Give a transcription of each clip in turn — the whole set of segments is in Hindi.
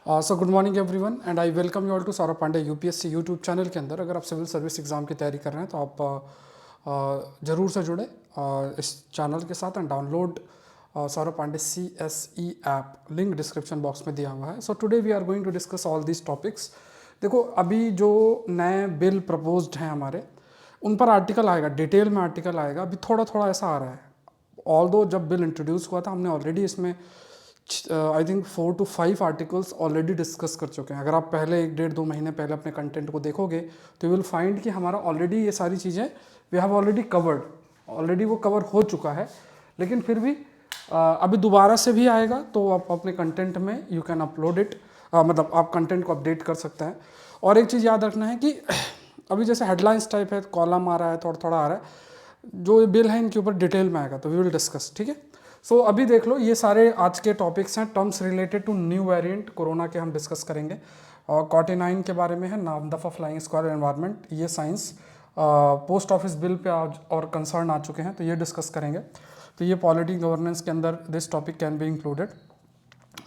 So good morning everyone and I welcome you all to Saurabh Pandey UPSC YouTube channel के अंदर। अगर आप सिविल सर्विस एग्ज़ाम की तैयारी कर रहे हैं तो आप ज़रूर से जुड़े इस चैनल के साथ and download Saurabh Pandey CSE app, link description box में दिया हुआ है। So today we are going to discuss all these topics. देखो, अभी जो नए बिल प्रपोज्ड हैं हमारे, उन पर आर्टिकल आएगा, डिटेल में आर्टिकल आएगा। अभी थोड़ा थोड़ा ऐसा आ रहा है, ऑल दो जब बिल इंट्रोड्यूस हुआ था हमने ऑलरेडी इसमें I think 4 to 5 articles already discuss कर चुके हैं। अगर आप पहले 1-1.5 महीने पहले अपने कंटेंट को देखोगे तो यू विल फाइंड कि हमारा ऑलरेडी ये सारी चीज़ें we have already covered, already वो कवर हो चुका है। लेकिन फिर भी अभी दोबारा से भी आएगा तो आप अपने कंटेंट में यू कैन अपलोड इट, मतलब आप कंटेंट को अपडेट कर सकते हैं। और एक चीज़ याद रखना है कि अभी जैसे हेडलाइंस टाइप है, कॉलम आ रहा है, थोड़ा थोड़ा आ रहा है, जो बिल है इनके ऊपर डिटेल में आएगा तो वी विल डिस्कस, ठीक है। सो अभी देख लो, ये सारे आज के टॉपिक्स हैं, terms related to new variant corona के हम डिस्कस करेंगे। और कॉटी9 के बारे में है, नाम दफ़ा फ्लाइंग स्क्वाड एनवायरनमेंट, ये science post office bill pay आज और कंसर्न आ चुके हैं तो ये डिस्कस करेंगे। तो ये पॉलिटी गवर्नेंस के अंदर this topic can be included.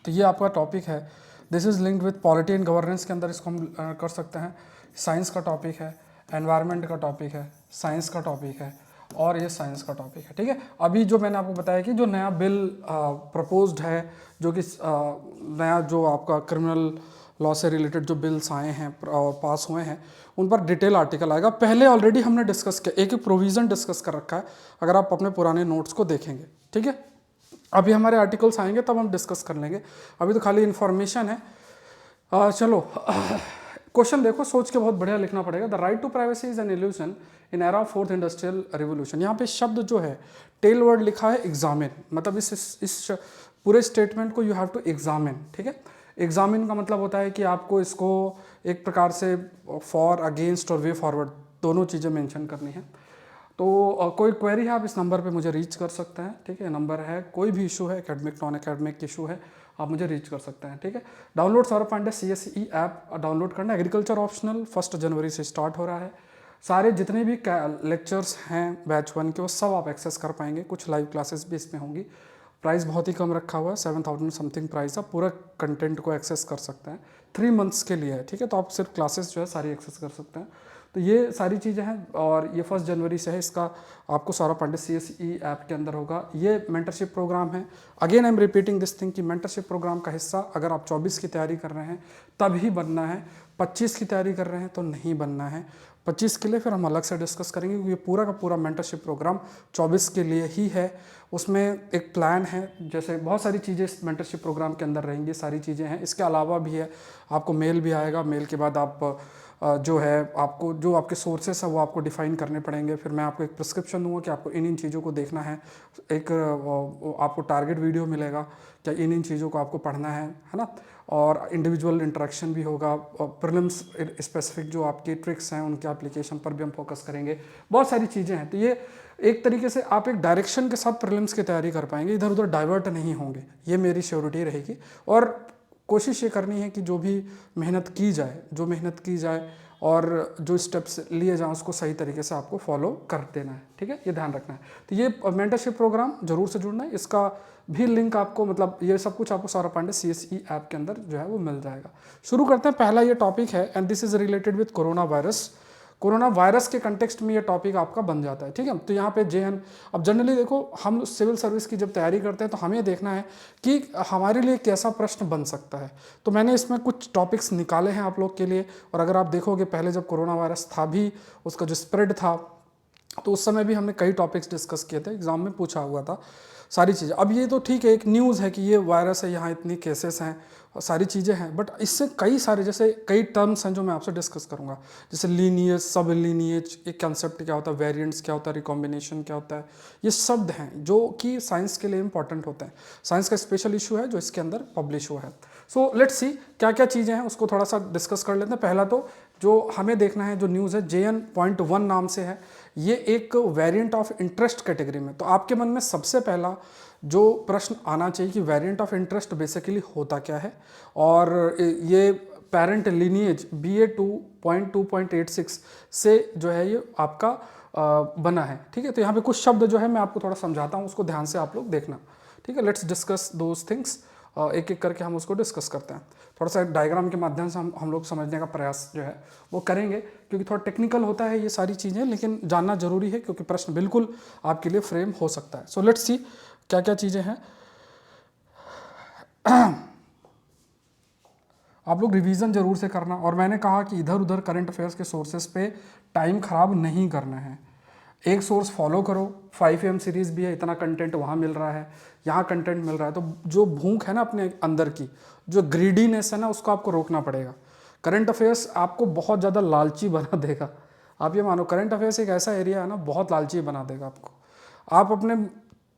तो ये आपका टॉपिक है, this is linked with polity and governance के अंदर इसको हम कर सकते हैं। साइंस का टॉपिक है, एनवायरनमेंट का टॉपिक है, साइंस का टॉपिक है और ये साइंस का टॉपिक है, ठीक है। अभी जो मैंने आपको बताया कि जो नया बिल प्रपोज्ड है, जो कि नया जो आपका क्रिमिनल लॉ से रिलेटेड जो बिल्स आए हैं और पास हुए हैं, उन पर डिटेल आर्टिकल आएगा। पहले ऑलरेडी हमने डिस्कस किया, एक एक प्रोविज़न डिस्कस कर रखा है, अगर आप अपने पुराने नोट्स को देखेंगे, ठीक है। अभी हमारे आर्टिकल्स आएंगे तब हम डिस्कस कर लेंगे, अभी तो खाली इन्फॉर्मेशन है। चलो क्वेश्चन देखो, सोच के बहुत बढ़िया लिखना पड़ेगा। The right to privacy is an illusion in era of 4th industrial revolution. यहाँ पे शब्द जो है, टेल वर्ड लिखा है एग्जामिन, मतलब इस पूरे स्टेटमेंट को यू हैव टू एग्जामिन, ठीक है। एग्जामिन का मतलब होता है कि आपको इसको एक प्रकार से फॉर, अगेंस्ट और वे फॉरवर्ड दोनों चीज़ें मेंशन करनी है। तो कोई क्वेरी है आप इस नंबर पे मुझे रीच कर सकते हैं, ठीक है। नंबर है, कोई भी इशू है, एकेडमिक नॉन एकेडमिक इशू है, आप मुझे रीच कर सकते हैं, ठीक है। Download Saurabh Pandey CSE app download करना। एग्रीकल्चर ऑप्शनल 1 जनवरी से स्टार्ट हो रहा है। सारे जितने भी लेक्चर्स हैं बैच 1 के, वो सब आप एक्सेस कर पाएंगे। कुछ लाइव क्लासेस भी इसमें होंगी। प्राइस बहुत ही कम रखा हुआ है, 7000 समथिंग प्राइस। आप पूरा कंटेंट को एक्सेस कर सकते हैं, 3 मंथ्स के लिए है, ठीक है। तो आप सिर्फ क्लासेस जो है सारी एक्सेस कर सकते हैं। तो ये सारी चीज़ें हैं और ये 1 जनवरी से है। इसका आपको सौरभ पांडे CSE ऐप के अंदर होगा। ये मेंटरशिप प्रोग्राम है। Again I am repeating this thing कि मेंटरशिप प्रोग्राम का हिस्सा अगर आप 24 की तैयारी कर रहे हैं तब ही बनना है, 25 की तैयारी कर रहे हैं तो नहीं बनना है। 25 के लिए फिर हम अलग से डिस्कस करेंगे, क्योंकि ये पूरा का पूरा मेंटरशिप प्रोग्राम 24 के लिए ही है। उसमें एक प्लान है, जैसे बहुत सारी चीज़ें इस मेंटरशिप प्रोग्राम के अंदर रहेंगी, सारी चीज़ें हैं। इसके अलावा भी है, आपको मेल भी आएगा, मेल के बाद आप जो है आपको जो आपके सोर्सेस है वो आपको डिफाइन करने पड़ेंगे। फिर मैं आपको एक प्रिस्क्रिप्शन दूंगा कि आपको इन चीज़ों को देखना है। एक आपको टारगेट वीडियो मिलेगा क्या इन चीज़ों को आपको पढ़ना है ना। और इंडिविजुअल इंटरेक्शन भी होगा। प्रीलिम्स स्पेसिफिक जो आपकी ट्रिक्स हैं उनके एप्लीकेशन पर भी हम फोकस करेंगे। बहुत सारी चीज़ें हैं। तो ये एक तरीके से आप एक डायरेक्शन के साथ प्रीलिम्स की तैयारी कर पाएंगे, इधर उधर डाइवर्ट नहीं होंगे, ये मेरी श्योरिटी रहेगी। और कोशिश ये करनी है कि जो भी मेहनत की जाए और जो स्टेप्स लिए जाएं उसको सही तरीके से आपको फॉलो कर देना है, ठीक है। ये ध्यान रखना है। तो ये मेंटरशिप प्रोग्राम जरूर से जुड़ना है। इसका भी लिंक आपको, मतलब ये सब कुछ आपको सौरभ पांडे CSE ऐप के अंदर जो है वो मिल जाएगा। शुरू करते हैं। पहला ये टॉपिक है and this is related with corona virus. Corona virus के कंटेक्स्ट में ये टॉपिक आपका बन जाता है, ठीक है। तो यहाँ पे JN, अब जनरली देखो, हम सिविल सर्विस की जब तैयारी करते हैं तो हमें देखना है कि हमारे लिए कैसा प्रश्न बन सकता है। तो मैंने इसमें कुछ टॉपिक्स निकाले हैं आप लोग के लिए। और अगर आप देखोगे, पहले जब कोरोना वायरस था भी, उसका जो स्प्रेड था, तो उस समय भी हमने कई टॉपिक्स डिस्कस किए थे, एग्जाम में पूछा हुआ था सारी चीज़ें। अब ये तो ठीक है, एक न्यूज़ है कि ये वायरस है, यहाँ इतनी केसेस हैं और सारी चीज़ें हैं, बट इससे कई सारे, जैसे कई टर्म्स हैं जो मैं आपसे डिस्कस करूँगा, जैसे लीनिएज, सब लीनिएज, एक कंसेप्ट क्या होता है, वेरिएंट्स क्या होता है, रिकॉम्बिनेशन क्या होता है, ये शब्द हैं जो कि साइंस के लिए इंपॉर्टेंट होते हैं। साइंस का स्पेशल इशू है जो इसके अंदर पब्लिश हुआ है। सो लेट्स सी क्या क्या चीज़ें हैं, उसको थोड़ा सा डिस्कस कर लेते हैं। पहला तो जो हमें देखना है, जो न्यूज़ है, JN.1 नाम से है। ये एक वेरिएंट ऑफ इंटरेस्ट कैटेगरी में। तो आपके मन में सबसे पहला जो प्रश्न आना चाहिए कि वेरिएंट ऑफ इंटरेस्ट बेसिकली होता क्या है। और ये पेरेंट लीनिएज BA2.2.86 से जो है ये आपका बना है, ठीक है। तो यहाँ पे कुछ शब्द जो है मैं आपको थोड़ा समझाता हूँ, उसको ध्यान से आप लोग देखना, ठीक है। Let's discuss those things. एक एक करके हम उसको डिस्कस करते हैं। थोड़ा सा डायग्राम के माध्यम से हम लोग समझने का प्रयास जो है वो करेंगे, क्योंकि थोड़ा टेक्निकल होता है ये सारी चीज़ें, लेकिन जानना जरूरी है क्योंकि प्रश्न बिल्कुल आपके लिए फ्रेम हो सकता है। सो लेट्स सी क्या क्या चीज़ें हैं। आप लोग रिवीजन जरूर से करना, और मैंने कहा कि इधर उधर करंट अफेयर्स के सोर्सेज पे टाइम खराब नहीं करना है। एक सोर्स फॉलो करो, 5 AM सीरीज भी है, इतना कंटेंट वहाँ मिल रहा है, यहाँ कंटेंट मिल रहा है, तो जो भूख है ना अपने अंदर की, जो ग्रीडीनेस है ना, उसको आपको रोकना पड़ेगा। करंट अफेयर्स आपको बहुत ज़्यादा लालची बना देगा। आप ये मानो, करंट अफेयर्स एक ऐसा एरिया है ना, बहुत लालची बना देगा आपको। आप अपने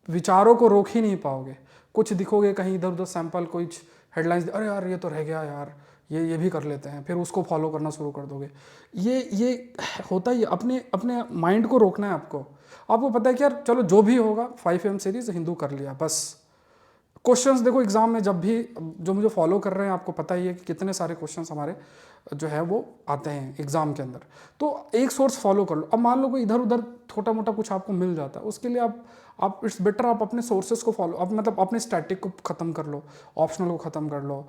विचारों को रोक ही नहीं पाओगे। कुछ दिखोगे कहीं इधर उधर सैंपल, कुछ हेडलाइंस, अरे यार ये तो रह गया यार, ये भी कर लेते हैं, फिर उसको फॉलो करना शुरू कर दोगे। ये होता ही, अपने अपने माइंड को रोकना है आपको। आपको पता है कि यार चलो जो भी होगा, 5 AM सीरीज हिंदू कर लिया बस। क्वेश्चंस देखो एग्जाम में जब भी, जो मुझे फॉलो कर रहे हैं आपको पता ही है कि कितने सारे क्वेश्चंस हमारे जो है वो आते हैं एग्जाम के अंदर। तो एक सोर्स फॉलो कर लो। अब मान लो कोई इधर उधर छोटा मोटा कुछ आपको मिल जाता है, उसके लिए आप इट्स बेटर आप अपने सोर्सेज को फॉलो, आप मतलब अपने स्टैटिक को ख़त्म कर लो, ऑप्शनल को ख़त्म कर लो,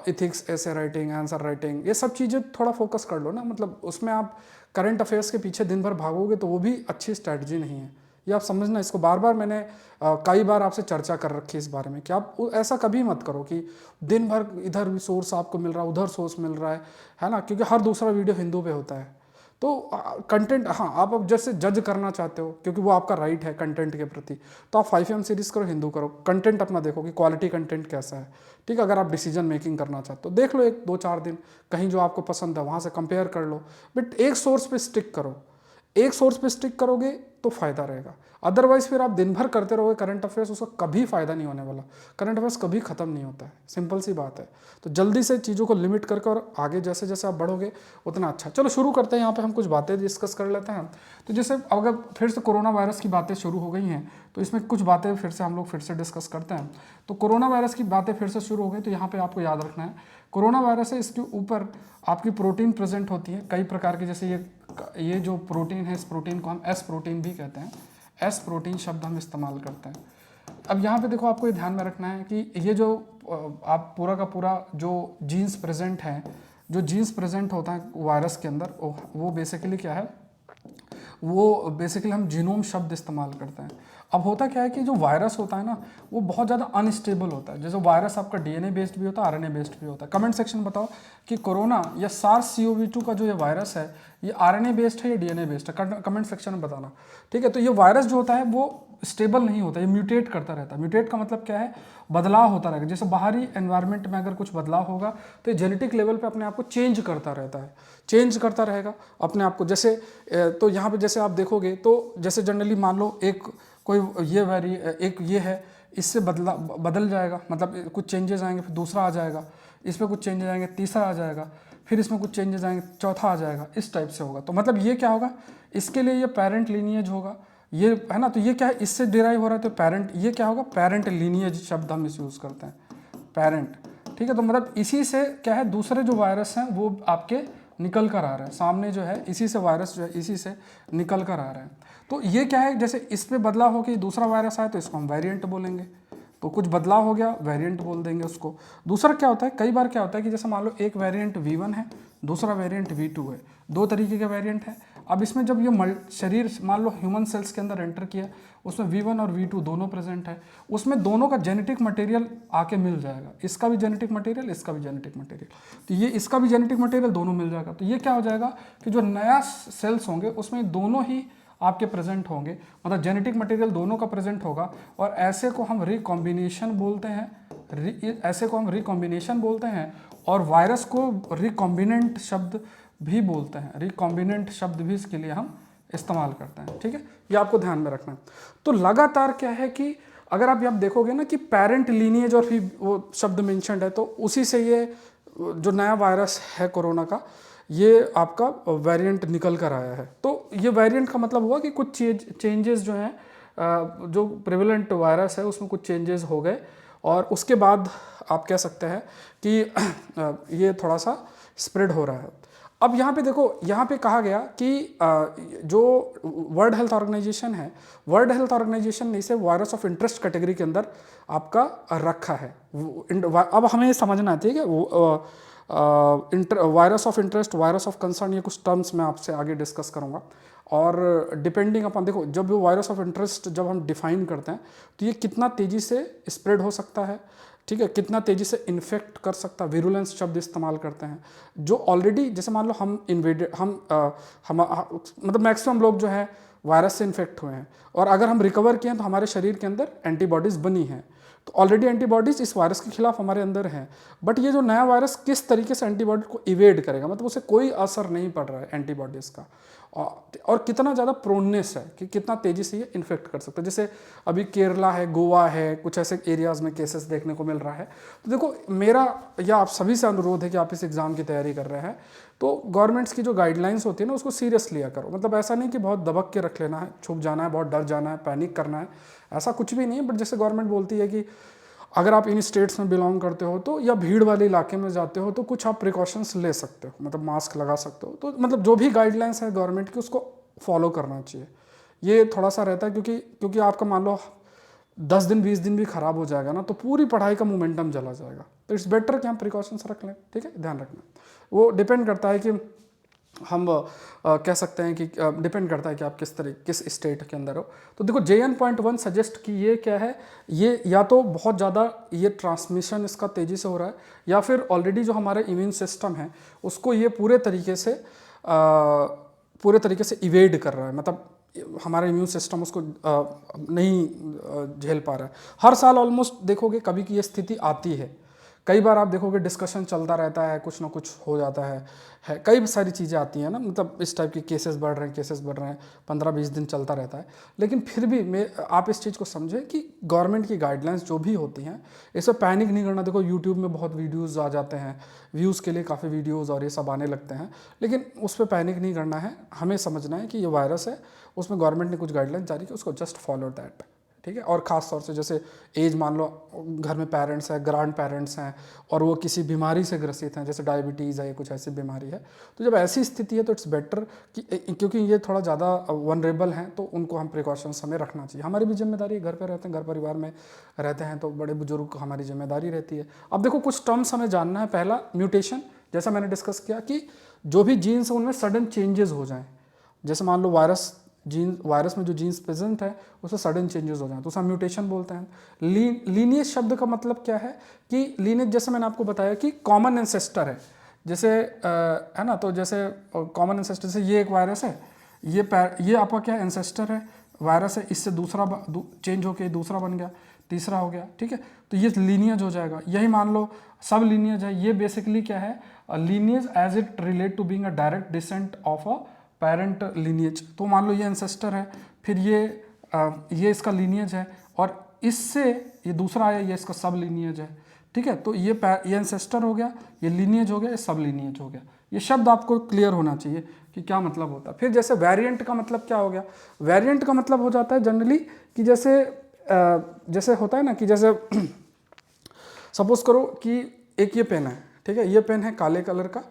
इथिक्स, ऐसे राइटिंग, आंसर राइटिंग, ये सब चीज़ें थोड़ा फोकस कर लो ना। मतलब उसमें आप करंट अफेयर्स के पीछे दिन भर भागोगे तो वो भी अच्छी स्ट्रैटेजी नहीं है। ये आप समझना, इसको बार बार मैंने कई बार आपसे चर्चा कर रखी है इस बारे में कि आप ऐसा कभी मत करो कि दिन भर इधर सोर्स आपको मिल रहा है, उधर सोर्स मिल रहा है ना, क्योंकि हर दूसरा वीडियो हिंदू पे होता है। तो कंटेंट, हाँ आप अब जैसे जज करना चाहते हो, क्योंकि वो आपका राइट है कंटेंट के प्रति, तो आप 5 AM सीरीज करो, हिंदू करो, कंटेंट अपना देखो कि क्वालिटी कंटेंट कैसा है। ठीक है, अगर आप डिसीजन मेकिंग करना चाहते हो देख लो 1-2-4 दिन, कहीं जो आपको पसंद है वहाँ से कंपेयर कर लो, बट एक सोर्स पे स्टिक करो। एक सोर्स पे स्टिक करोगे तो फायदा रहेगा, अदरवाइज फिर आप दिन भर करते रहोगे करंट अफेयर्स, उसका कभी फायदा नहीं होने वाला। करंट अफेयर्स कभी खत्म नहीं होता है, सिंपल सी बात है। तो जल्दी से चीज़ों को लिमिट करके और आगे जैसे जैसे आप बढ़ोगे उतना अच्छा। चलो शुरू करते हैं, यहाँ पे हम कुछ बातें डिस्कस कर लेते हैं। तो जैसे अगर फिर से कोरोना वायरस की बातें शुरू हो गई हैं, तो इसमें कुछ बातें फिर से हम लोग फिर से डिस्कस करते हैं। तो कोरोना वायरस की बातें फिर से शुरू हो गई, तो यहाँ पे आपको याद रखना है कोरोना वायरस है, इसके ऊपर आपकी प्रोटीन प्रेजेंट होती है कई प्रकार की। जैसे ये जो प्रोटीन है, इस प्रोटीन को हम एस प्रोटीन भी कहते हैं, एस प्रोटीन शब्द हम इस्तेमाल करते हैं। अब यहाँ पे देखो आपको ये ध्यान में रखना है कि ये जो आप पूरा का पूरा जो जीन्स प्रेजेंट है, जो जीन्स प्रेजेंट होता है वायरस के अंदर, वो बेसिकली क्या है, वो बेसिकली हम जीनोम शब्द इस्तेमाल करते हैं। अब होता क्या है कि जो वायरस होता है ना, वो बहुत ज़्यादा अनस्टेबल होता है। जैसे वायरस आपका डीएनए बेस्ड भी होता है, आरएनए बेस्ड भी होता है। कमेंट सेक्शन में बताओ कि कोरोना या SARS-CoV-2 का जो ये वायरस है, ये आरएनए बेस्ड है या डीएनए बेस्ड है, कमेंट सेक्शन में बताना। ठीक है, तो ये वायरस जो होता है वो स्टेबल नहीं होता, ये म्यूटेट करता रहता है। म्यूटेट का मतलब क्या है, बदलाव होता रहेगा। जैसे बाहरी एनवायरनमेंट में अगर कुछ बदलाव होगा तो ये जेनेटिक लेवल पे अपने आप को चेंज करता रहता है, चेंज करता रहेगा अपने आप को। जैसे तो यहाँ पे जैसे आप देखोगे तो जैसे जनरली मान लो एक कोई एक ये है, इससे बदल जाएगा, मतलब कुछ चेंजेस आएंगे, फिर दूसरा आ जाएगा, इसमें कुछ चेंजेस आएंगे, तीसरा आ जाएगा, फिर इसमें कुछ चेंजेस आएंगे, चौथा आ जाएगा, इस टाइप से होगा। तो मतलब ये क्या होगा, इसके लिए ये पेरेंट लीनिएज होगा, ये है ना। तो ये क्या है, इससे डिराइव हो रहा है, तो पेरेंट, ये क्या होगा, पेरेंट लीनिएज शब्द हम इस यूज़ करते हैं, पेरेंट। ठीक है, तो मतलब इसी से क्या है, दूसरे जो वायरस हैं वो आपके निकल कर आ रहे हैं सामने, जो है इसी से वायरस जो है इसी से निकल कर आ रहे हैं। तो ये क्या है, जैसे इस पे बदलाव हो के दूसरा वायरस आया तो इसको हम वेरिएंट बोलेंगे। तो कुछ बदलाव हो गया, वेरिएंट बोल देंगे उसको। दूसरा क्या होता है, कई बार क्या होता है कि जैसे मान लो एक वेरिएंट V1 है, दूसरा वेरिएंट V2 है, दो तरीके के वेरिएंट है। अब इसमें जब ये शरीर मान लो ह्यूमन सेल्स के अंदर एंटर किया, उसमें V1 और V2 दोनों प्रेजेंट है, उसमें दोनों का जेनेटिक मटेरियल आके मिल जाएगा, इसका भी जेनेटिक मटेरियल, इसका भी जेनेटिक मटेरियल, तो ये इसका भी जेनेटिक मटेरियल दोनों मिल जाएगा। तो ये क्या हो जाएगा कि जो नया सेल्स होंगे उसमें दोनों ही आपके प्रेजेंट होंगे, मतलब जेनेटिक मटेरियल दोनों का प्रेजेंट होगा, और ऐसे को हम रिकॉम्बिनेशन बोलते हैं, ऐसे को हम रिकॉम्बिनेशन बोलते हैं, और वायरस को रिकॉम्बिनेंट शब्द भी बोलते हैं, रिकॉम्बिनेंट शब्द भी इसके लिए हम इस्तेमाल करते हैं। ठीक है, ये आपको ध्यान में रखना है। तो लगातार क्या है कि अगर आप देखोगे ना कि पेरेंट लीनिएज और फिर वो शब्द मेंशन्ड है, तो उसी से ये जो नया वायरस है कोरोना का, ये आपका वेरिएंट निकल कर आया है। तो ये वेरिएंट का मतलब हुआ कि कुछ चेंजेस जो हैं, जो प्रेवलेंट वायरस है उसमें कुछ चेंजेस हो गए, और उसके बाद आप कह सकते हैं कि ये थोड़ा सा स्प्रेड हो रहा है। अब यहाँ पे देखो, यहाँ पे कहा गया कि जो वर्ल्ड हेल्थ ऑर्गेनाइजेशन है, वर्ल्ड हेल्थ ऑर्गेनाइजेशन ने इसे वायरस ऑफ इंटरेस्ट कैटेगरी के अंदर आपका रखा है। अब हमें ये समझना है, ठीक है, virus of interest, virus of concern, ये कुछ टर्म्स मैं आपसे आगे डिस्कस करूँगा। और डिपेंडिंग अपन, देखो जब वो वायरस ऑफ इंटरेस्ट जब हम डिफाइन करते हैं तो ये कितना तेज़ी से स्प्रेड हो सकता है, ठीक है, कितना तेज़ी से इन्फेक्ट कर सकता है, विरुलेंस शब्द इस्तेमाल करते हैं। जो ऑलरेडी, जैसे मान लो हम इन्वेडेड, मतलब मैक्सिमम लोग जो है वायरस से इन्फेक्ट हुए हैं, और अगर हम रिकवर किए हैं तो हमारे शरीर के अंदर एंटीबॉडीज़ बनी हैं, तो ऑलरेडी एंटीबॉडीज़ इस वायरस के खिलाफ हमारे अंदर हैं। बट ये जो नया वायरस किस तरीके से एंटीबॉडी को इवेड करेगा, मतलब उसे कोई असर नहीं पड़ रहा है एंटीबॉडीज़ का, और कितना ज़्यादा प्रोननेस है कि कितना तेज़ी से ये इन्फेक्ट कर सकता है। जैसे अभी केरला है, गोवा है, कुछ ऐसे एरियाज़ में केसेस देखने को मिल रहा है। तो देखो मेरा या आप सभी से अनुरोध है कि आप इस एग्ज़ाम की तैयारी कर रहे हैं तो गवर्नमेंट्स की जो गाइडलाइंस होती है ना, उसको सीरियस लिया करो। मतलब ऐसा नहीं कि बहुत दबक के रख लेना है, छुप जाना है, बहुत डर जाना है, पैनिक करना है, ऐसा कुछ भी नहीं है। बट जैसे गवर्नमेंट बोलती है कि अगर आप इन स्टेट्स में बिलोंग करते हो तो, या भीड़ वाले इलाके में जाते हो तो कुछ आप प्रिकॉशंस ले सकते हो, मतलब मास्क लगा सकते हो। तो मतलब जो भी गाइडलाइंस है गवर्नमेंट की उसको फॉलो करना चाहिए। ये थोड़ा सा रहता है क्योंकि आपका मान लो 10 दिन 20 दिन भी खराब हो जाएगा ना, तो पूरी पढ़ाई का मोमेंटम चला जाएगा। तो इट्स बेटर कि हम प्रिकॉशंस रख लें, ठीक है, ध्यान रखना। वो डिपेंड करता है कि हम कह सकते हैं कि डिपेंड करता है कि आप किस स्टेट के अंदर हो। तो देखो JN.1 सजेस्ट कि ये क्या है, ये या तो बहुत ज़्यादा ये ट्रांसमिशन इसका तेज़ी से हो रहा है, या फिर ऑलरेडी जो हमारा इम्यून सिस्टम है उसको ये पूरे तरीके से इवेड कर रहा है, मतलब हमारा इम्यून सिस्टम उसको नहीं झेल पा रहा है। हर साल ऑलमोस्ट देखोगे कभी की ये स्थिति आती है, कई बार आप देखोगे डिस्कशन चलता रहता है, कुछ ना कुछ हो जाता है कई सारी चीज़ें आती हैं ना, मतलब इस टाइप के केसेस बढ़ रहे हैं 15-20 दिन चलता रहता है। लेकिन फिर भी आप इस चीज़ को समझें कि गवर्नमेंट की गाइडलाइंस जो भी होती हैं, इसमें पैनिक नहीं करना। देखो यूट्यूब में बहुत वीडियोज़ आ जाते हैं, व्यूज़ के लिए काफ़ी वीडियोज़ और ये सब आने लगते हैं, लेकिन उस पर पैनिक नहीं करना है। हमें समझना है कि ये वायरस है, उसमें गवर्नमेंट ने कुछ गाइडलाइंस जारी की, उसको जस्ट फॉलो दैट, ठीक है। और ख़ास तौर से जैसे एज, मान लो घर में पेरेंट्स हैं, ग्रैंड पेरेंट्स हैं, और वो किसी बीमारी से ग्रसित हैं, जैसे डायबिटीज़ है या कुछ ऐसी बीमारी है, तो जब ऐसी स्थिति है तो इट्स बेटर कि, क्योंकि ये थोड़ा ज़्यादा वनरेबल हैं, तो उनको हम प्रिकॉशंस हमें रखना चाहिए। हमारी भी जिम्मेदारी है, घर पर रहते हैं, घर परिवार में रहते हैं, तो बड़े बुजुर्ग को हमारी जिम्मेदारी रहती है। अब देखो कुछ टर्म्स हमें जानना है। पहला, म्यूटेशन, जैसा मैंने डिस्कस किया कि जो भी जीन्स हैं उनमें सडन चेंजेस हो जाएँ। जैसे मान लो वायरस में जो जीन्स प्रेजेंट है उसमें सडन चेंजेस हो जाए तो उसे म्यूटेशन बोलते हैं। लीनियज शब्द का मतलब क्या है कि लीनियज, जैसे मैंने आपको बताया कि कॉमन एंसेस्टर है, जैसे है ना, तो जैसे कॉमन एंसेस्टर, जैसे ये एक वायरस है, ये आपका क्या एंसेस्टर है, वायरस है, इससे दूसरा चेंज होकर दूसरा बन गया, तीसरा हो गया, ठीक है, तो ये लीनियज हो जाएगा। यही मान लो सब लीनियज है। ये बेसिकली क्या है, lineage as it relate to being a direct descent of a parent lineage. तो मान लो ये एंसेस्टर है, फिर ये इसका लीनियज है, और इससे ये दूसरा आया, ये इसका सब लीनियज है, ठीक है। तो ये एंसेस्टर हो गया, ये लीनियज हो गया, ये सब लीनियज हो गया। ये शब्द आपको क्लियर होना चाहिए कि क्या मतलब होता है। फिर जैसे वेरिएंट का मतलब क्या हो गया, वेरिएंट का मतलब हो जाता है जनरली कि जैसे होता है ना कि जैसे सपोज करो कि एक ये पेन है, ठीक है, ये पेन है काले कलर का,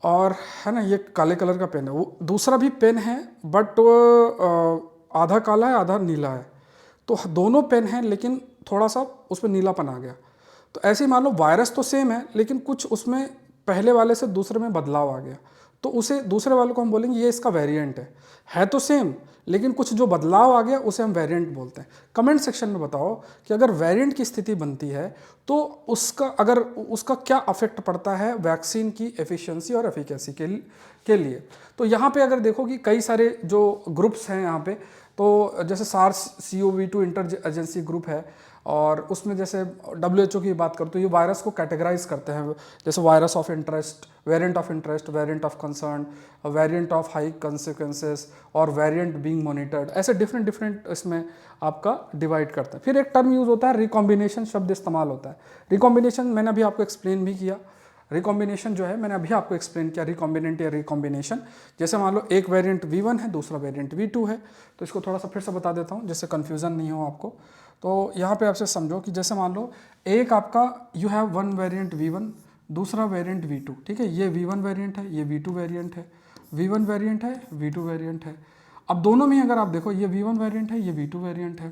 और है ना, ये काले कलर का पेन है, वो दूसरा भी पेन है बट आधा काला है आधा नीला है, तो दोनों पेन हैं लेकिन थोड़ा सा उसमें नीलापन आ गया। तो ऐसे ही मान लो वायरस तो सेम है लेकिन कुछ उसमें पहले वाले से दूसरे में बदलाव आ गया, तो उसे दूसरे वाले को हम बोलेंगे ये इसका वेरिएंट है तो सेम, लेकिन कुछ जो बदलाव आ गया उसे हम वेरिएंट बोलते हैं। कमेंट सेक्शन में बताओ कि अगर वेरिएंट की स्थिति बनती है तो उसका क्या अफेक्ट पड़ता है वैक्सीन की एफिशिएंसी और एफिकेसी के लिए। तो यहाँ पे अगर देखो कि कई सारे जो ग्रुप्स हैं यहाँ पे, तो जैसे SARS-CoV-2 इंटर एजेंसी ग्रुप है, और उसमें जैसे WHO की बात करो तो ये वायरस को कैटेगराइज करते हैं, जैसे virus of interest, variant of concern, variant of high consequences, और वेरिएंट बीइंग मॉनिटर्ड, ऐसे डिफरेंट इसमें आपका डिवाइड करते हैं। फिर एक टर्म यूज़ होता है रिकॉम्बिनेशन, शब्द इस्तेमाल होता है। रिकॉम्बिनेशन मैंने अभी आपको एक्सप्लेन भी किया। रिकॉम्बिनेशन जो है मैंने अभी आपको एक्सप्लेन किया, रिकॉम्बिनेंट या रिकॉम्बिनेशन। जैसे मान लो एक वेरिएंट V1 है, दूसरा वेरिएंट V2 है, तो इसको थोड़ा सा फिर से बता देता हूँ जिससे कन्फ्यूज़न नहीं हो आपको। तो यहाँ पे आपसे समझो कि जैसे मान लो एक आपका you have one variant V1 दूसरा वेरिएंट V2, ठीक है, ये V1 वेरिएंट है, ये V2 वेरिएंट है, V1 वेरिएंट है, V2 वेरिएंट है। अब दोनों में अगर आप देखो, ये V1 वेरिएंट है, ये V2 वेरिएंट है।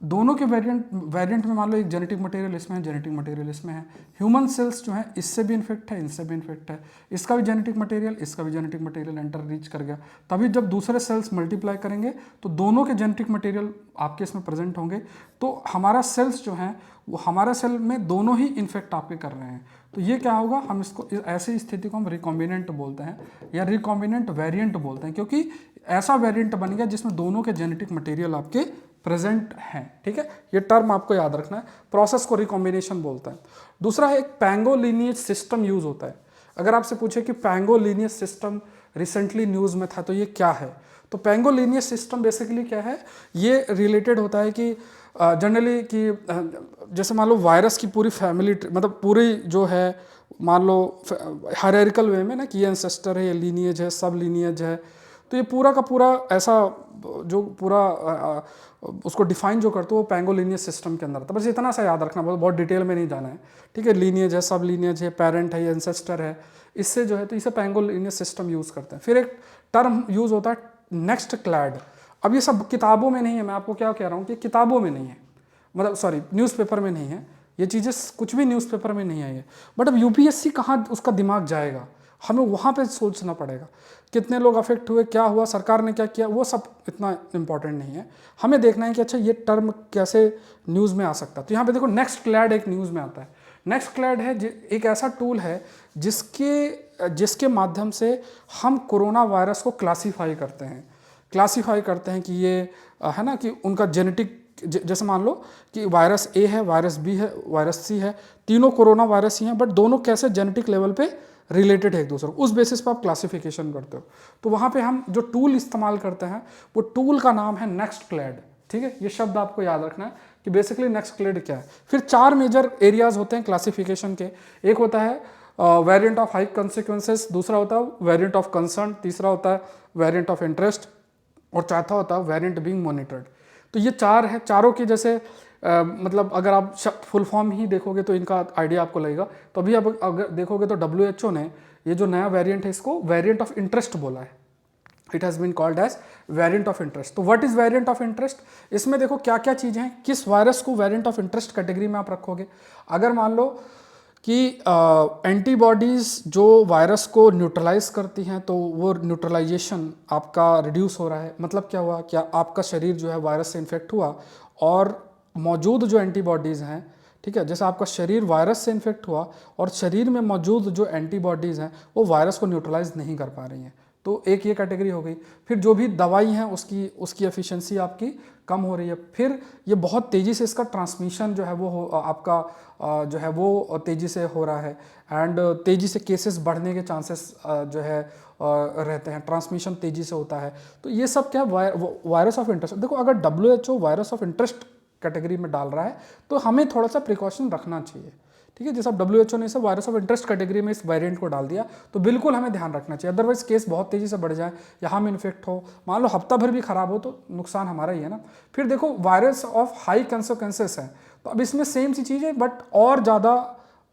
दोनों के वेरिएंट में मान लो एक जेनेटिक मटेरियल इसमें है, जेनेटिक मटेरियल इसमें है। ह्यूमन सेल्स जो है इससे भी इन्फेक्ट है, इनसे भी इन्फेक्ट है, इसका भी जेनेटिक मटेरियल, इसका भी जेनेटिक मटेरियल एंटर रीच कर गया। तभी जब दूसरे सेल्स मल्टीप्लाई करेंगे तो दोनों के जेनेटिक मटेरियल आपके इसमें प्रेजेंट होंगे, तो हमारा सेल्स जो है वो हमारा सेल में दोनों ही इन्फेक्ट आपके कर रहे हैं। तो ये क्या होगा, हम इसको ऐसी स्थिति को हम रिकॉम्बिनेंट बोलते हैं या रिकॉम्बिनेंट वेरिएंट बोलते हैं, क्योंकि ऐसा वेरिएंट बन गया जिसमें दोनों के जेनेटिक मटेरियल आपके प्रेजेंट हैं, ठीक है। ये टर्म आपको याद रखना है, प्रोसेस को रिकॉम्बिनेशन बोलते हैं। दूसरा है एक पैंगोलिनियज सिस्टम यूज होता है। अगर आपसे पूछे कि पैंगोलिनियज सिस्टम रिसेंटली न्यूज में था तो ये क्या है, तो पैंगोलिनियज सिस्टम बेसिकली क्या है, ये रिलेटेड होता है कि जनरली कि जैसे मान लो वायरस की पूरी फैमिली, मतलब पूरी जो है मान लो हायरार्किकल वे में ना, कि ये एंसेस्टर है, ये लीनिएज है, सब लीनिएज है, तो ये पूरा का पूरा ऐसा जो पूरा उसको डिफाइन जो करते हो वो पैंगोलिनियज सिस्टम के अंदर था। बस इतना सा याद रखना, बहुत डिटेल में नहीं जाना है, ठीक है। लीनिएज है, सब लीनिएज है, पेरेंट है, ये एंसेस्टर है, इससे जो है तो इसे पैंगोलिनियज सिस्टम यूज करते हैं। फिर एक टर्म यूज होता है नेक्स्ट क्लैड। अब ये सब किताबों में नहीं है, मैं आपको क्या कह रहा हूँ कि किताबों में नहीं है, मतलब सॉरी न्यूज़पेपर में नहीं है, ये चीज़ें कुछ भी न्यूज़पेपर में नहीं आई है। बट अब यूपीएससी कहाँ उसका दिमाग जाएगा, हमें वहाँ पे सोचना पड़ेगा, कितने लोग अफेक्ट हुए, क्या हुआ, सरकार ने क्या किया, वो सब इतना इंपॉर्टेंट नहीं है। हमें देखना है कि अच्छा ये टर्म कैसे न्यूज़ में आ सकता है। तो यहाँ पे देखो नेक्स्ट क्लैड एक न्यूज़ में आता है। नेक्स्ट क्लैड है एक ऐसा टूल है जिसके माध्यम से हम कोरोना वायरस को क्लासीफाई करते हैं कि ये है ना, कि उनका जेनेटिक, जैसे मान लो कि वायरस ए है, वायरस बी है, वायरस सी है, तीनों कोरोना वायरस ही हैं, बट दोनों कैसे जेनेटिक लेवल पे रिलेटेड है एक दूसरे को, उस बेसिस पे आप क्लासिफिकेशन करते हो। तो वहाँ पे हम जो टूल इस्तेमाल करते हैं वो टूल का नाम है नेक्स्ट क्लैड, ठीक है। ये शब्द आपको याद रखना है कि बेसिकली नेक्स्ट क्लैड क्या है। फिर 4 मेजर एरियाज होते हैं क्लासिफिकेशन के। एक होता है वेरिएंट ऑफ हाई कॉन्सिक्वेंसेस, दूसरा होता है वेरिएंट ऑफ कंसर्न, तीसरा होता है वेरिएंट ऑफ इंटरेस्ट, और चौथा होता है वेरिएंट बीइंग मॉनिटर्ड। तो ये 4 है, चारों की जैसे मतलब अगर आप फुल फॉर्म ही देखोगे तो इनका आइडिया आपको लगेगा। तो अभी आप अगर देखोगे तो WHO ने ये जो नया वेरिएंट है इसको वेरिएंट ऑफ इंटरेस्ट बोला है। It has been called as variant of interest. तो what is variant of interest, इसमें देखो क्या क्या चीज़ें हैं, किस वायरस को वेरिएंट ऑफ इंटरेस्ट कैटेगरी में आप रखोगे। अगर मान लो कि एंटीबॉडीज़ जो वायरस को न्यूट्रलाइज करती हैं तो वो न्यूट्रलाइजेशन आपका रिड्यूस हो रहा है, मतलब क्या हुआ, क्या आपका शरीर जो है वायरस से इन्फेक्ट हुआ और मौजूद जो एंटीबॉडीज़ हैं, ठीक है, जैसे आपका शरीर वायरस से इन्फेक्ट हुआ और शरीर में मौजूद जो एंटीबॉडीज़ हैं वो वायरस को न्यूट्रलाइज नहीं कर पा रही हैं, तो एक ये कैटेगरी हो गई। फिर जो भी दवाई हैं उसकी एफिशिएंसी आपकी कम हो रही है। फिर ये बहुत तेज़ी से इसका ट्रांसमिशन जो है वो आपका जो है वो तेज़ी से हो रहा है, एंड तेज़ी से केसेस बढ़ने के चांसेस जो है रहते हैं, ट्रांसमिशन तेज़ी से होता है। तो ये सब क्या है, वायरस ऑफ इंटरेस्ट। देखो अगर WHO virus of interest category में डाल रहा है तो हमें थोड़ा सा प्रिकॉशन रखना चाहिए, ठीक है। जैसे अब WHO ने इसे वायरस ऑफ इंटरेस्ट कैटेगरी में इस वेरिएंट को डाल दिया तो बिल्कुल हमें ध्यान रखना चाहिए, अदरवाइज केस बहुत तेज़ी से बढ़ जाए या हम इन्फेक्ट हो, मान लो हफ्ता भर भी खराब हो तो नुकसान हमारा ही है ना। फिर देखो वायरस ऑफ हाई कंसिक्वेंसेस है, तो अब इसमें सेम सी चीज़ है बट और ज़्यादा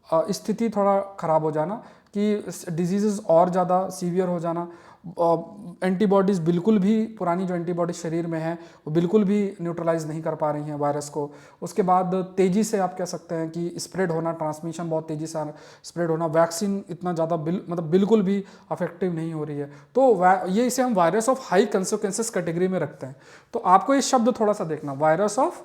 स्थिति थोड़ा ख़राब हो जाना, कि डिजीज़ और ज़्यादा सीवियर हो जाना, एंटीबॉडीज़ बिल्कुल भी, पुरानी जो एंटीबॉडीज शरीर में है वो बिल्कुल भी न्यूट्रलाइज नहीं कर पा रही हैं वायरस को। उसके बाद तेज़ी से आप कह सकते हैं कि स्प्रेड होना, ट्रांसमिशन बहुत तेज़ी से स्प्रेड होना, वैक्सीन इतना ज़्यादा मतलब बिल्कुल भी अफेक्टिव नहीं हो रही है, तो ये इसे हम virus of high consequences category में रखते हैं। तो आपको ये शब्द थोड़ा सा देखना, वायरस ऑफ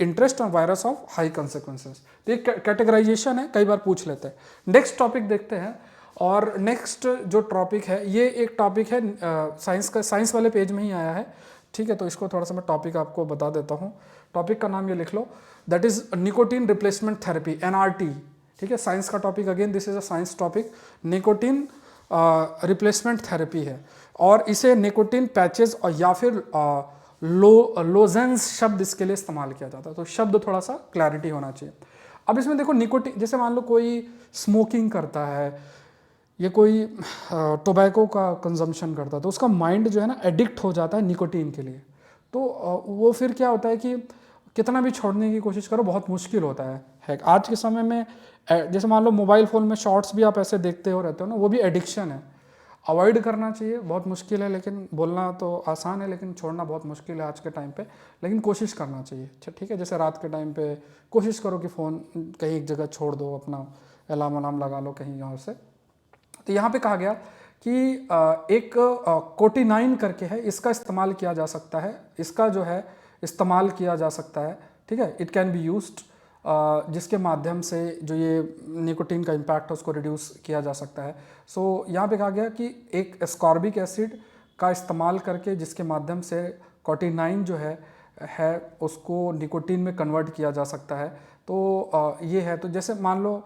इंटरेस्ट और वायरस ऑफ हाई कंसिक्वेंसेस, तो एक कैटेगराइजेशन है, कई बार पूछ लेते हैं। नेक्स्ट टॉपिक देखते हैं, और नेक्स्ट जो टॉपिक है ये एक टॉपिक है साइंस का, साइंस वाले पेज में ही आया है, ठीक है। तो इसको थोड़ा सा मैं टॉपिक आपको बता देता हूँ। टॉपिक का नाम ये लिख लो, that is nicotine replacement therapy, NRT, ठीक है। साइंस का topic, again this is a science topic, nicotine replacement therapy है, और इसे निकोटीन पैचेज और या फिर लोजेंस शब्द इसके लिए इस्तेमाल किया जाता है। तो शब्द थोड़ा सा क्लैरिटी होना चाहिए। अब इसमें देखो निकोटीन, जैसे मान लो कोई स्मोकिंग करता है, ये कोई टोबैको का कंजम्पशन करता है, तो उसका माइंड जो है ना एडिक्ट हो जाता है निकोटीन के लिए। तो वो फिर क्या होता है कि कितना भी छोड़ने की कोशिश करो बहुत मुश्किल होता है। आज के समय में जैसे मान लो मोबाइल फ़ोन में शॉर्ट्स भी आप ऐसे देखते हो रहते हो ना, वो भी एडिक्शन है। अवॉइड करना चाहिए, बहुत मुश्किल है, लेकिन बोलना तो आसान है लेकिन छोड़ना बहुत मुश्किल है आज के टाइम पे, लेकिन कोशिश करना चाहिए। अच्छा ठीक है, जैसे रात के टाइम पे कोशिश करो कि फ़ोन कहीं एक जगह छोड़ दो, अपना अलार्म अलार्म लगा लो कहीं यहाँ से। तो यहाँ पे कहा गया कि एक कोटिनाइन करके है, इसका इस्तेमाल किया जा सकता है, इसका जो है इस्तेमाल किया जा सकता है, ठीक है, इट कैन बी यूज्ड, जिसके माध्यम से जो ये निकोटीन का इम्पैक्ट है उसको रिड्यूस किया जा सकता है। सो यहाँ पे कहा गया कि एक एस्कॉर्बिक एसिड का इस्तेमाल करके जिसके माध्यम से कोटिनाइन जो है उसको निकोटीन में कन्वर्ट किया जा सकता है। तो ये है, तो जैसे मान लो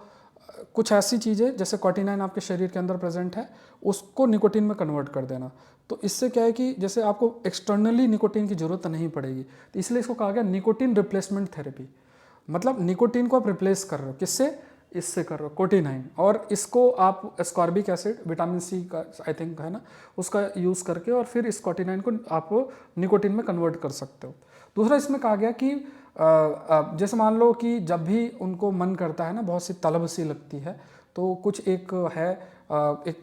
कुछ ऐसी चीज़ें जैसे कोटिनाइन आपके शरीर के अंदर प्रेजेंट है, उसको निकोटीन में कन्वर्ट कर देना। तो इससे क्या है कि जैसे आपको एक्सटर्नली निकोटीन की ज़रूरत नहीं पड़ेगी, तो इसलिए इसको कहा गया निकोटीन रिप्लेसमेंट थेरेपी। मतलब निकोटीन को आप रिप्लेस कर रहे हो, किससे? इससे कर रहे हो, कोटिनाइन। और इसको आप एस्कॉर्बिक एसिड, विटामिन सी का आई थिंक है ना, उसका यूज़ करके और फिर इस कोटिनाइन को आप निकोटीन में कन्वर्ट कर सकते हो। दूसरा इसमें कहा गया कि जैसे मान लो कि जब भी उनको मन करता है ना, बहुत सी तलब सी लगती है, तो कुछ एक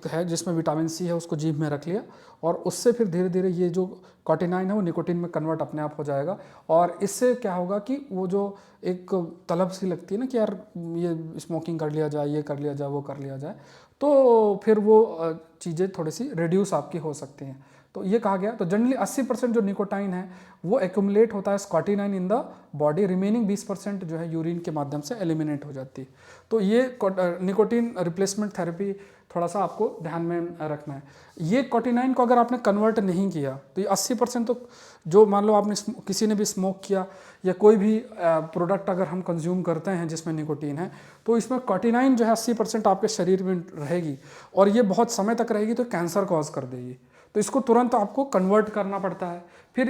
है जिसमें विटामिन सी है, उसको जीभ में रख लिया और उससे फिर धीरे धीरे ये जो कोटिनाइन है वो निकोटीन में कन्वर्ट अपने आप हो जाएगा। और इससे क्या होगा कि वो जो एक तलब सी लगती है ना कि यार ये स्मोकिंग कर लिया जाए, ये कर लिया जाए, वो कर लिया जाए, तो फिर वो चीज़ें थोड़ी सी रिड्यूस आपकी हो सकती हैं। तो ये कहा गया। तो जनरली 80% जो निकोटाइन है वो एक्यूमुलेट होता है स्कॉटिनाइन इन द बॉडी, रिमेनिंग 20% जो है यूरिन के माध्यम से एलिमिनेट हो जाती है। तो ये निकोटीन रिप्लेसमेंट थेरेपी थोड़ा सा आपको ध्यान में रखना है। ये कोटिनाइन को अगर आपने कन्वर्ट नहीं किया तो ये 80% तो, जो मान लो आपने किसी ने भी स्मोक किया या कोई भी प्रोडक्ट अगर हम कंज्यूम करते हैं जिसमें निकोटीन है, तो इसमें कोटिनाइन जो है 80% आपके शरीर में रहेगी और ये बहुत समय तक रहेगी, तो कैंसर कॉज कर देगी। तो इसको तुरंत आपको कन्वर्ट करना पड़ता है। फिर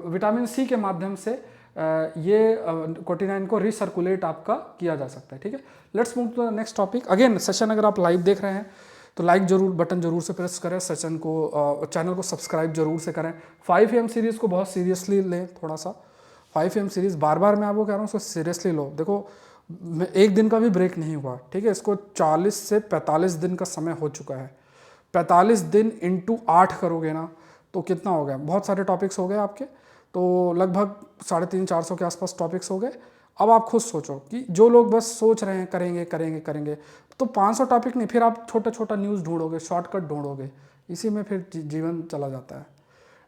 विटामिन सी के माध्यम से ये कोटिनाइन को रिसर्कुलेट आपका किया जा सकता है। ठीक है, let's move to the next topic. Again session अगर आप लाइव देख रहे हैं तो लाइक जरूर, बटन जरूर से प्रेस करें, सेशन को चैनल को सब्सक्राइब जरूर से करें। 5 AM सीरीज़ को बहुत सीरियसली लें थोड़ा सा। 5 AM सीरीज़ बार बार मैं आपको कह रहा हूँ उसको सीरियसली लो। देखो एक दिन का भी ब्रेक नहीं हुआ, ठीक है, इसको 40 से 45 दिन का समय हो चुका है। 45 दिन इंटू 8 करोगे ना तो कितना हो गया, बहुत सारे टॉपिक्स हो गए आपके, तो लगभग 350-400 के आसपास टॉपिक्स हो गए। अब आप खुद सोचो कि जो लोग बस सोच रहे हैं करेंगे करेंगे करेंगे, तो 500 टॉपिक नहीं, फिर आप छोटा छोटा न्यूज़ ढूंढोगे, शॉर्टकट ढूंढोगे, इसी में फिर जीवन चला जाता है।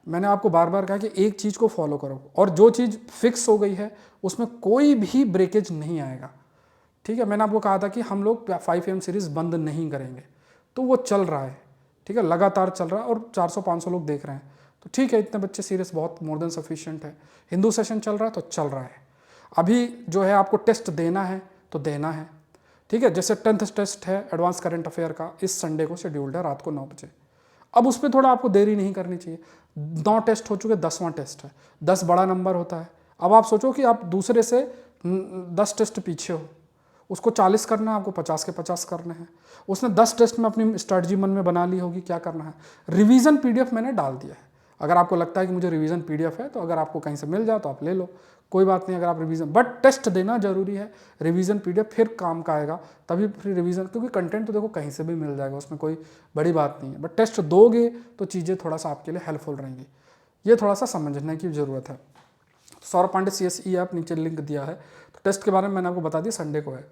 मैंने आपको बार बार कहा कि एक चीज़ को फॉलो करो और जो चीज़ फिक्स हो गई है उसमें कोई भी ब्रेकेज नहीं आएगा। ठीक है, मैंने आपको कहा था कि हम लोग 5 AM सीरीज़ बंद नहीं करेंगे, तो वो चल रहा है। ठीक है, लगातार चल रहा है और 400-500 लोग देख रहे हैं, तो ठीक है, इतने बच्चे सीरियस बहुत मोर देन सफिशिएंट है। हिंदू सेशन चल रहा है तो चल रहा है। अभी जो है आपको टेस्ट देना है तो देना है। ठीक है, जैसे 10th टेस्ट है एडवांस करंट अफेयर का, इस संडे को शेड्यूल्ड है रात को 9 बजे। अब उस पर थोड़ा आपको देरी नहीं करनी चाहिए। 9 टेस्ट हो चुके, 10वां टेस्ट है। 10 बड़ा नंबर होता है। अब आप सोचो कि आप दूसरे से 10 टेस्ट पीछे हो, उसको 40 करना है, आपको 50 के 50 करने हैं। उसने 10 टेस्ट में अपनी स्ट्रेटजी मन में बना ली होगी क्या करना है। रिवीजन पीडीएफ मैंने डाल दिया है, अगर आपको लगता है कि मुझे रिवीजन पीडीएफ है तो अगर आपको कहीं से मिल जाए तो आप ले लो, कोई बात नहीं। अगर आप रिवीजन, बट टेस्ट देना जरूरी है, रिवीजन पीडीएफ फिर काम का आएगा, तभी फिर रिवीजन, क्योंकि कंटेंट तो देखो कहीं से भी मिल जाएगा, उसमें कोई बड़ी बात नहीं है, बट टेस्ट दोगे तो चीज़ें थोड़ा सा आपके लिए हेल्पफुल रहेंगी। ये थोड़ा सा समझने की ज़रूरत है। सौरभ पांडे CSE ऐप नीचे लिंक दिया है, तो टेस्ट के बारे में मैंने आपको बता दिया, संडे को है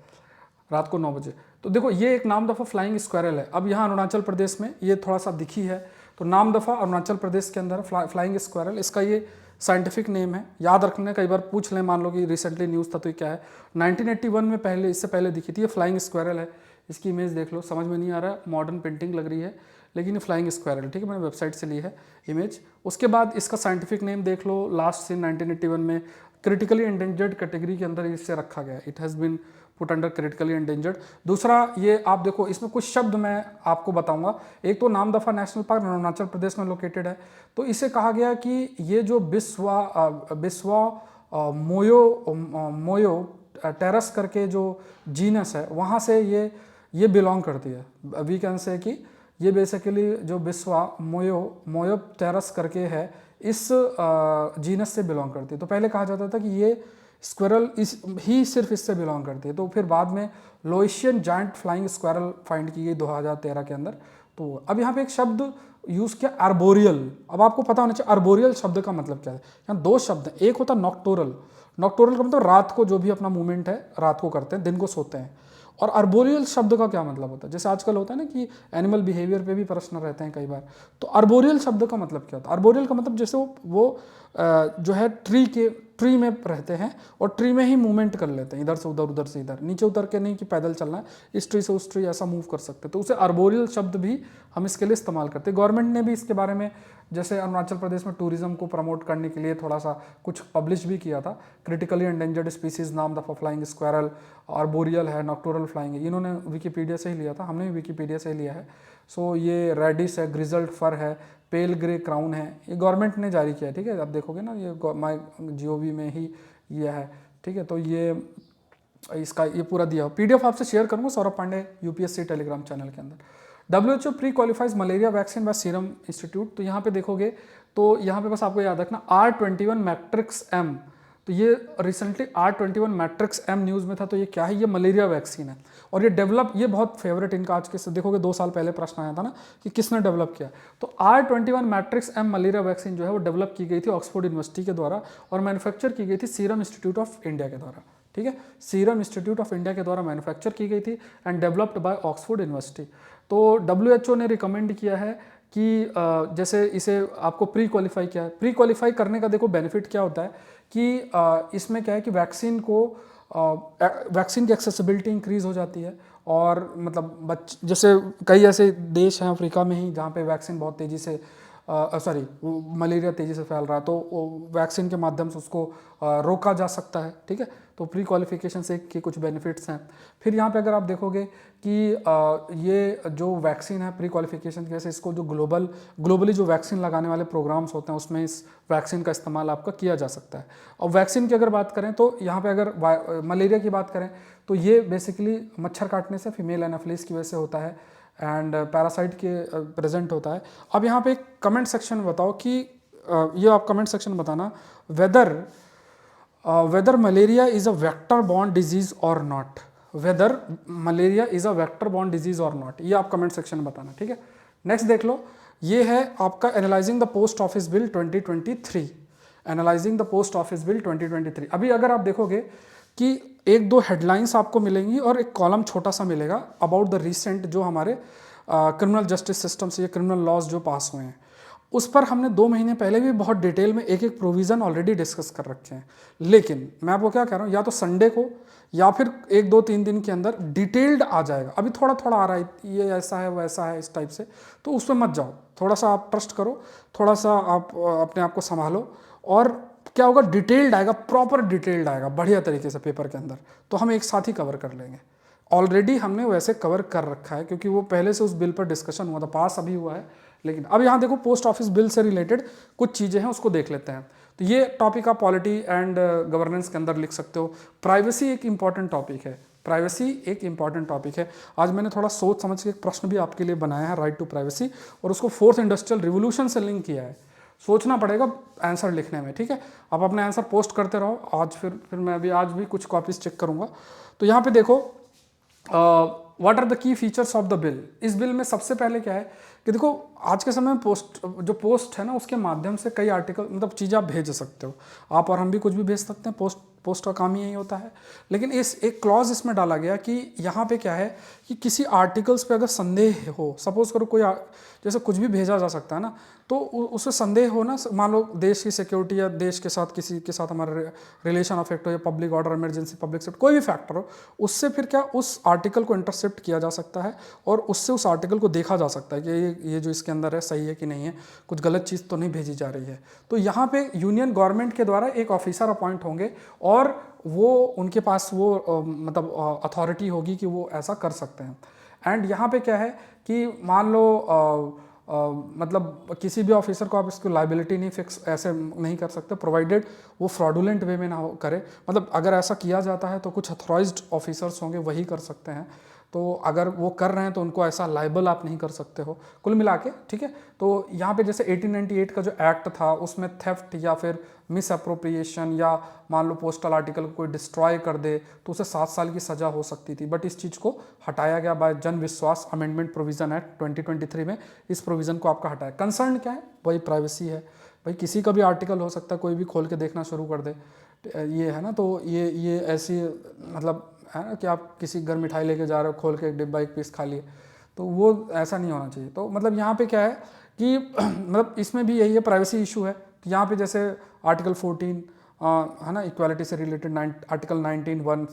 रात को 9 बजे। तो देखो ये एक नाम दफ़ा फ्लाइंग स्क्वायरल है। अब यहाँ अरुणाचल प्रदेश में ये थोड़ा सा दिखी है, तो नाम दफ़ा अरुणाचल प्रदेश के अंदर फ्लाइंग स्क्वायरल, इसका ये साइंटिफिक नेम है, याद रखने, कई बार पूछ लें, मान लो कि रिसेंटली न्यूज़ था तो ये क्या है। 1981 में पहले, इससे पहले दिखी थी। ये फ्लाइंग स्क्वायरल है, इसकी इमेज देख लो, समझ में नहीं आ रहा है, मॉडर्न पेंटिंग लग रही है, लेकिन ये फ्लाइंग स्क्वायरल, ठीक है, मैंने वेबसाइट से ली है इमेज। उसके बाद इसका साइंटिफिक नेम देख लो, लास्ट सीन 1981 में क्रिटिकली एंडेंजर्ड कैटेगरी के अंदर इसे रखा गया, it has been put under critically endangered. दूसरा ये आप देखो, इसमें कुछ शब्द मैं आपको बताऊंगा। एक तो नामदफा नेशनल पार्क अरुणाचल प्रदेश में लोकेटेड है, तो इसे कहा गया कि ये जो बिस्वा मोयो टेरस करके जो जीनस है, वहाँ से ये बिलोंग करती है। वी कैन से कि ये बेसिकली जो बिस्वा मोयो टेरस करके है, इस जीनस से बिलोंग करती है। तो पहले कहा जाता था कि स्क्वायरल इस ही सिर्फ इससे बिलोंग करती है। तो फिर बाद में लोएशियन जायंट फ्लाइंग स्क्वायरल फाइंड की गई 2013 के अंदर। तो अब यहाँ पे एक शब्द यूज किया आर्बोरियल। अब आपको पता होना चाहिए आर्बोरियल शब्द का मतलब क्या है। यहाँ दो शब्द हैं, एक होता नॉक्टोरल, नॉक्टोरल का मतलब रात को जो भी अपना मूवमेंट है रात को करते हैं, दिन को सोते हैं। और आर्बोरियल शब्द का क्या मतलब होता है, जैसे आजकल होता है ना कि एनिमल बिहेवियर पे भी प्रश्न रहते हैं कई बार, तो आर्बोरियल शब्द का मतलब क्या होता है। आर्बोरियल का मतलब जैसे वो जो है ट्री में रहते हैं और ट्री में ही मूवमेंट कर लेते हैं, इधर से उधर से इधर, नीचे उतर के नहीं कि पैदल चलना है, इस ट्री से उस ट्री ऐसा मूव कर सकते हैं। तो उसे आर्बोरियल शब्द भी हम इसके लिए इस्तेमाल करते हैं। गवर्नमेंट ने भी इसके बारे में, जैसे अरुणाचल प्रदेश में टूरिज्म को प्रमोट करने के लिए थोड़ा सा कुछ पब्लिश भी किया था। क्रिटिकली एंडेंजर्ड स्पीसीज नाम द फ्लाइंग स्क्वायरल, आर्बोरियल है, नॉक्टोरल फ्लाइंग है, इन्होंने विकीपीडिया से ही लिया था, हमने भी विकीपीडिया से ही लिया है। सो ये रेडिस है, ग्रिजल्ड फर है, पेल ग्रे क्राउन है, ये गवर्नमेंट ने जारी किया है। ठीक है, आप देखोगे ना ये माई GOV में ही ये है। ठीक है, तो ये इसका ये पूरा दिया हो, PDF आपसे शेयर करूंगा Saurabh Pandey UPSC telegram channel के अंदर। WHO pre qualifies malaria vaccine by serum institute. तो यहाँ पे देखोगे तो यहाँ पे बस आपको याद रखना R21 मैट्रिक्स M, तो ये recently R21 matrix M news में था। तो ये क्या है, ये मलेरिया वैक्सीन है और ये डेवलप, ये बहुत फेवरेट इनका आज के देखोगे 2 साल पहले प्रश्न आया था ना कि किसने डेवलप किया। तो R21 matrix M malaria vaccine जो है वो डेवलप की गई थी ऑक्सफोर्ड यूनिवर्सिटी के द्वारा और मैन्युफैक्चर की गई थी सीरम इंस्टीट्यूट ऑफ इंडिया के द्वारा। ठीक है, सीरम इंस्टीट्यूट ऑफ इंडिया के द्वारा मैन्युफैक्चर की गई थी and developed by Oxford university. तो WHO ने रिकमेंड किया है कि जैसे इसे आपको प्री क्वालिफाई किया है। प्री क्वालिफाई करने का देखो बेनिफिट क्या होता है कि इसमें क्या है कि वैक्सीन की एक्सेसिबिलिटी इंक्रीज हो जाती है और मतलब जैसे कई ऐसे देश हैं अफ्रीका में ही जहाँ पे वैक्सीन बहुत तेज़ी से मलेरिया तेज़ी से फैल रहा है, तो वैक्सीन के माध्यम से उसको रोका जा सकता है। ठीक है, तो प्री क्वालिफिकेशन से के कुछ बेनिफिट्स हैं। फिर यहाँ पे अगर आप देखोगे कि ये जो वैक्सीन है प्री क्वालिफिकेशन की वजह से इसको जो ग्लोबली जो वैक्सीन लगाने वाले प्रोग्राम्स होते हैं उसमें इस वैक्सीन का इस्तेमाल आपका किया जा सकता है। और वैक्सीन की अगर बात करें तो यहाँ पे अगर मलेरिया की बात करें तो ये बेसिकली मच्छर काटने से, फीमेल एनाफिलिस की वजह से होता है एंड पैरासाइट के प्रेजेंट होता है। अब यहाँ पे एक कमेंट सेक्शन बताओ कि ये आप कमेंट सेक्शन बताना whether malaria is a vector borne disease or not, whether malaria is a vector borne disease or not, ये आप कमेंट सेक्शन में बताना। ठीक है, नेक्स्ट देख लो, ये है आपका analysing the post office bill 2023, analysing the post office bill 2023। अभी अगर आप देखोगे कि 1-2 हेडलाइंस आपको मिलेंगी और एक कॉलम छोटा सा मिलेगा अबाउट द रिसेंट जो हमारे क्रिमिनल जस्टिस सिस्टम से ये क्रिमिनल लॉज जो पास हुए हैं, उस पर हमने 2 महीने पहले भी बहुत डिटेल में एक प्रोविज़न ऑलरेडी डिस्कस कर रखे हैं। लेकिन मैं आपको क्या कह रहा हूँ, या तो संडे को या फिर 1-2-3 दिन के अंदर डिटेल्ड आ जाएगा। अभी थोड़ा थोड़ा आ रहा है, ये ऐसा है वैसा है इस टाइप से, तो उस पर मत जाओ, थोड़ा सा आप ट्रस्ट करो, थोड़ा सा आप अपने आप को संभालो और क्या होगा, डिटेल्ड आएगा, प्रॉपर डिटेल्ड आएगा बढ़िया तरीके से पेपर के अंदर, तो हम एक साथ ही कवर कर लेंगे। ऑलरेडी हमने वैसे कवर कर रखा है क्योंकि वो पहले से उस बिल पर डिस्कशन हुआ था, पास अभी हुआ है। लेकिन अब यहाँ देखो पोस्ट ऑफिस बिल से रिलेटेड कुछ चीज़ें हैं, उसको देख लेते हैं। तो ये टॉपिक आप पॉलिटी एंड गवर्नेंस के अंदर लिख सकते हो। प्राइवेसी एक इंपॉर्टेंट टॉपिक है, प्राइवेसी एक इंपॉर्टेंट टॉपिक है। आज मैंने थोड़ा सोच समझ के एक प्रश्न भी आपके लिए बनाया है, राइट टू प्राइवेसी, और उसको 4th इंडस्ट्रियल रिवोल्यूशन से लिंक किया है। सोचना पड़ेगा आंसर लिखने में। ठीक है, आप अपने आंसर पोस्ट करते रहो। आज फिर मैं अभी आज भी कुछ कॉपीज चेक करूंगा। तो यहाँ पे देखो what are the key features of the bill. इस बिल में सबसे पहले क्या है कि देखो आज के समय में पोस्ट है ना, उसके माध्यम से कई आर्टिकल मतलब चीज़ें आप भेज सकते हो। आप और हम भी कुछ भी भेज सकते हैं, पोस्ट का काम ही यही होता है। लेकिन एक क्लॉज इसमें डाला गया कि यहाँ पे क्या है कि किसी आर्टिकल्स पे अगर संदेह हो, सपोज करो कोई जैसे कुछ भी भेजा जा सकता है ना, तो उससे संदेह हो ना, मान लो देश की सिक्योरिटी या देश के साथ किसी के साथ हमारा रिलेशन अफेक्ट हो या public order, emergency, public safety, कोई भी फैक्टर हो, उससे फिर क्या उस आर्टिकल को इंटरसेप्ट किया जा सकता है और उससे उस आर्टिकल को देखा जा सकता है कि ये जो इसके अंदर है सही है कि नहीं है, कुछ गलत चीज़ तो नहीं भेजी जा रही है। तो यहाँ पे यूनियन गवर्नमेंट के द्वारा एक ऑफिसर अपॉइंट होंगे और वो उनके पास वो मतलब अथॉरिटी होगी कि वो ऐसा कर सकते हैं। एंड यहाँ पे क्या है कि मान लो मतलब किसी भी ऑफिसर को आप इसको लाइबिलिटी नहीं फिक्स ऐसे नहीं कर सकते, प्रोवाइडेड वो फ्रॉडुलेंट वे में ना करे। मतलब अगर ऐसा किया जाता है तो कुछ अथॉराइज्ड ऑफिसर्स होंगे वही कर सकते हैं। तो अगर वो कर रहे हैं तो उनको ऐसा लाइबल आप नहीं कर सकते हो कुल मिला के, ठीक है। तो यहाँ पे जैसे 1898 का जो एक्ट था उसमें थेफ्ट या फिर मिस अप्रोप्रिएशन या मान लो पोस्टल आर्टिकल को कोई डिस्ट्रॉय कर दे तो उसे 7 साल की सज़ा हो सकती थी, बट इस चीज़ को हटाया गया बाय जन विश्वास अमेंडमेंट प्रोविज़न एक्ट 2023 में। इस प्रोविज़न को आपका हटाया। कंसर्न क्या है? वही प्राइवेसी है। भाई किसी का भी आर्टिकल हो सकता है, कोई भी खोल के देखना शुरू कर दे, ये है ना। तो ये ऐसी मतलब है ना कि आप किसी घर मिठाई लेके जा रहे हो, खोल के एक डिब्बा एक पीस खा लिए, तो वो ऐसा नहीं होना चाहिए। तो मतलब यहाँ पे क्या है कि मतलब इसमें भी यही है, प्राइवेसी इशू है। तो यहाँ पे जैसे आर्टिकल 14 है ना, इक्वालिटी से related article 19(1)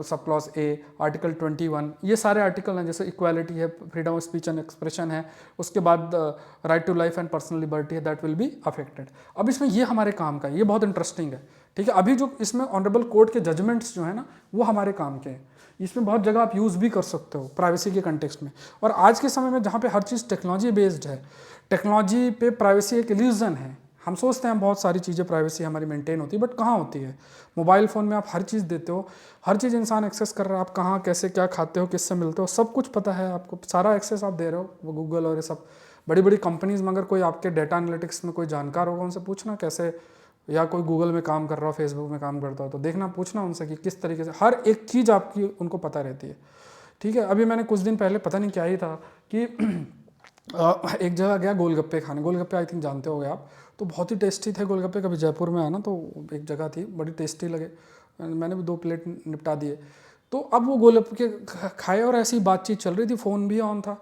sub clause A, article 21, ये सारे आर्टिकल हैं। जैसे इक्वालिटी है, freedom of speech and expression है, उसके बाद right to life and personal liberty है, दैट विल बी अफेक्टेड। अब इसमें ये हमारे काम का है, ये बहुत इंटरेस्टिंग है, ठीक है। अभी जो इसमें ऑनरेबल कोर्ट के जजमेंट्स जो है ना वो हमारे काम के हैं। इसमें बहुत जगह आप यूज़ भी कर सकते हो प्राइवेसी के कंटेक्स्ट में। और आज के समय में जहाँ पे हर चीज़ टेक्नोलॉजी बेस्ड है, टेक्नोलॉजी पे प्राइवेसी एक इल्यूजन है। हम सोचते हैं बहुत सारी चीज़ें प्राइवेसी हमारी मेंटेन होती है, बट कहाँ होती है। मोबाइल फ़ोन में आप हर चीज़ देते हो, हर चीज़ इंसान एक्सेस कर रहा है। आप कहाँ कैसे क्या खाते हो, किससे मिलते हो, सब कुछ पता है आपको, सारा एक्सेस आप दे रहे हो। वो गूगल और ये सब बड़ी बड़ी कंपनीज में अगर कोई आपके डेटा एनालिटिक्स में कोई जानकार होगा, उनसे पूछना कैसे, या कोई गूगल में काम कर रहा हो, फेसबुक में काम करता हो, तो देखना पूछना उनसे कि किस तरीके से हर एक चीज़ आपकी उनको पता रहती है, ठीक है। अभी मैंने कुछ दिन पहले पता नहीं क्या ही था कि एक जगह गया गोलगप्पे खाने। गोलगप्पे आई थिंक जानते होगे आप, तो बहुत ही टेस्टी थे गोलगप्पे। कभी जयपुर में आना तो एक जगह थी, बड़ी टेस्टी लगे, मैंने भी 2 प्लेट निपटा दिए। तो अब वो गोलगप्पे खाए और ऐसी बातचीत चल रही थी, फ़ोन भी ऑन था,